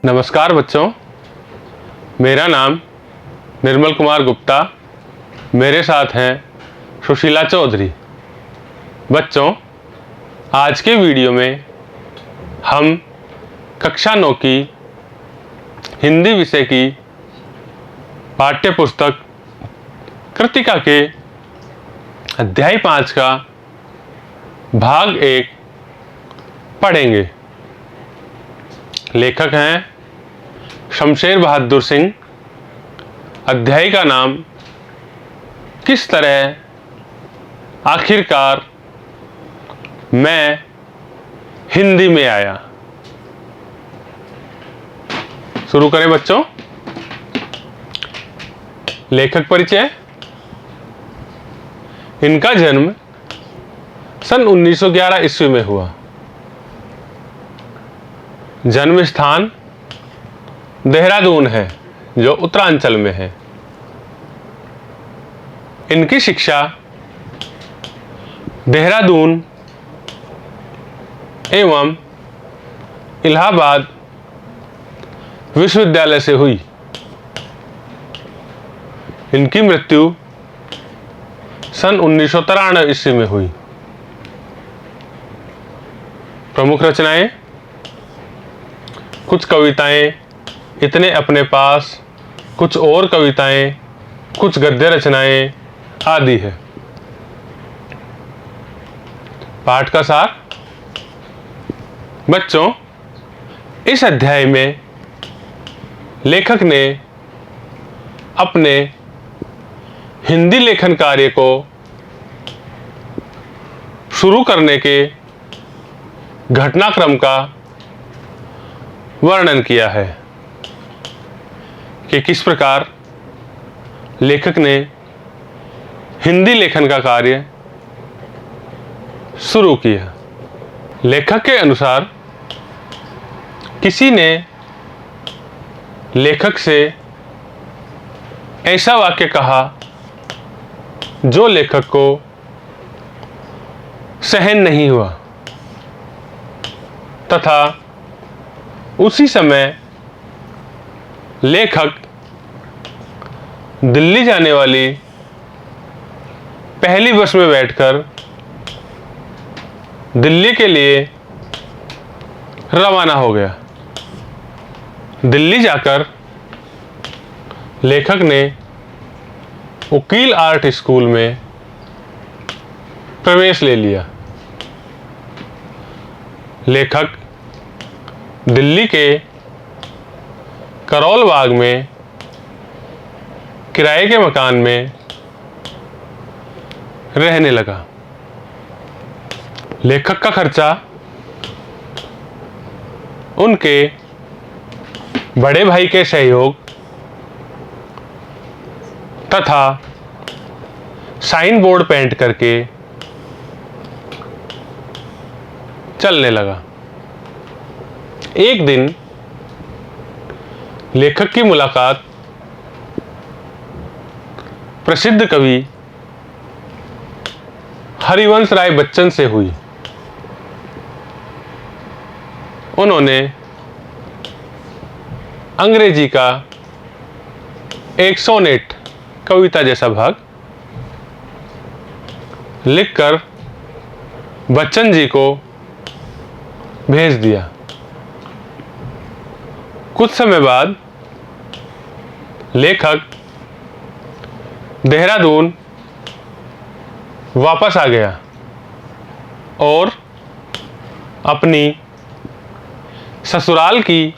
नमस्कार बच्चों, मेरा नाम निर्मल कुमार गुप्ता। मेरे साथ हैं सुशीला चौधरी। बच्चों, आज के वीडियो में हम कक्षा 9 की हिंदी विषय की पाठ्य पुस्तक कृतिका के अध्याय 5 का भाग 1 पढ़ेंगे। लेखक हैं शमशेर बहादुर सिंह। अध्याय का नाम किस तरह आखिरकार मैं हिंदी में आया। शुरू करें बच्चों। लेखक परिचय। इनका जन्म सन 1911 ईस्वी में हुआ। जन्म स्थान देहरादून है, जो उत्तरांचल में है। इनकी शिक्षा देहरादून एवं इलाहाबाद विश्वविद्यालय से हुई। इनकी मृत्यु सन 1993 ईस्वी में हुई। प्रमुख रचनाएं, कुछ कविताएं, इतने अपने पास, कुछ और कविताएं, कुछ गद्य रचनाएं आदि है। पाठ का सार। बच्चों, इस अध्याय में लेखक ने अपने हिंदी लेखन कार्य को शुरू करने के घटनाक्रम का वर्णन किया है कि किस प्रकार लेखक ने हिंदी लेखन का कार्य शुरू किया। लेखक के अनुसार किसी ने लेखक से ऐसा वाक्य कहा जो लेखक को सहन नहीं हुआ, तथा उसी समय लेखक दिल्ली जाने वाली पहली बस में बैठकर दिल्ली के लिए रवाना हो गया। दिल्ली जाकर लेखक ने वकील आर्ट स्कूल में प्रवेश ले लिया। लेखक दिल्ली के करोल बाग में किराए के मकान में रहने लगा। लेखक का खर्चा उनके बड़े भाई के सहयोग तथा साइन बोर्ड पेंट करके चलने लगा। एक दिन लेखक की मुलाकात प्रसिद्ध कवि हरिवंश राय बच्चन से हुई। उन्होंने अंग्रेजी का एक सोनेट कविता जैसा भाग लिखकर बच्चन जी को भेज दिया। कुछ समय बाद लेखक देहरादून वापस आ गया और अपनी ससुराल की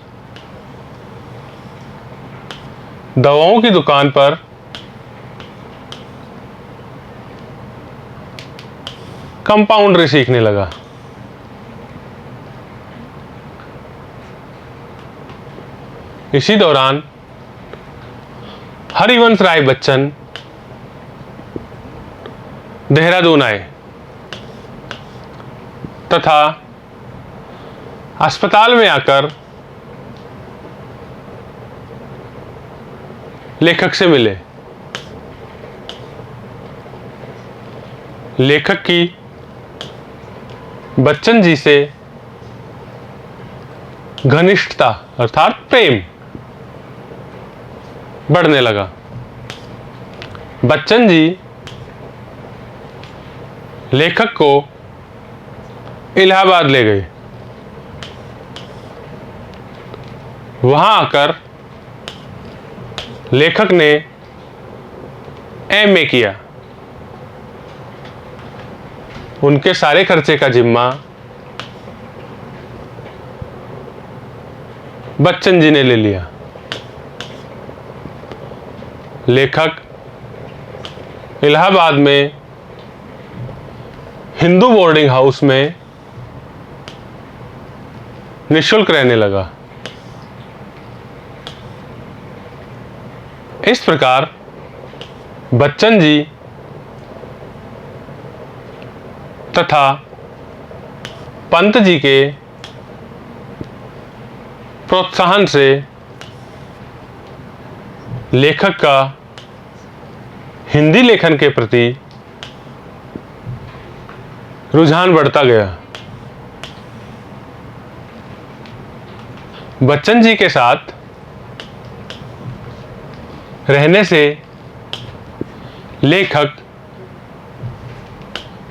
दवाओं की दुकान पर कंपाउंडरी सीखने लगा। इसी दौरान हरिवंश राय बच्चन देहरादून आए तथा अस्पताल में आकर लेखक से मिले। लेखक की बच्चन जी से घनिष्ठता अर्थात प्रेम बढ़ने लगा। बच्चन जी लेखक को इलाहाबाद ले गए। वहां आकर लेखक ने एमए किया। उनके सारे खर्चे का जिम्मा बच्चन जी ने ले लिया। लेखक इलाहाबाद में हिंदू बोर्डिंग हाउस में निःशुल्क रहने लगा। इस प्रकार बच्चन जी तथा पंत जी के प्रोत्साहन से लेखक का हिंदी लेखन के प्रति रुझान बढ़ता गया। बच्चन जी के साथ रहने से लेखक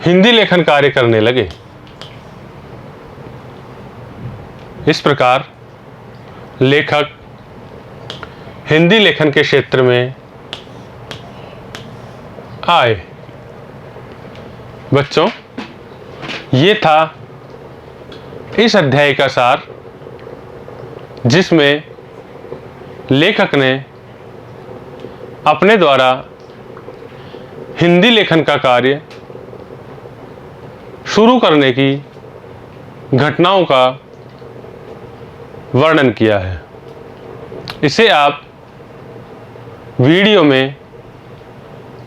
हिंदी लेखन कार्य करने लगे। इस प्रकार लेखक हिंदी लेखन के क्षेत्र में आए। बच्चों, ये था इस अध्याय का सार, जिसमें लेखक ने अपने द्वारा हिंदी लेखन का कार्य शुरू करने की घटनाओं का वर्णन किया है। इसे आप वीडियो में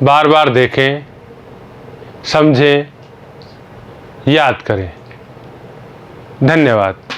बार बार देखें, समझें, याद करें। धन्यवाद।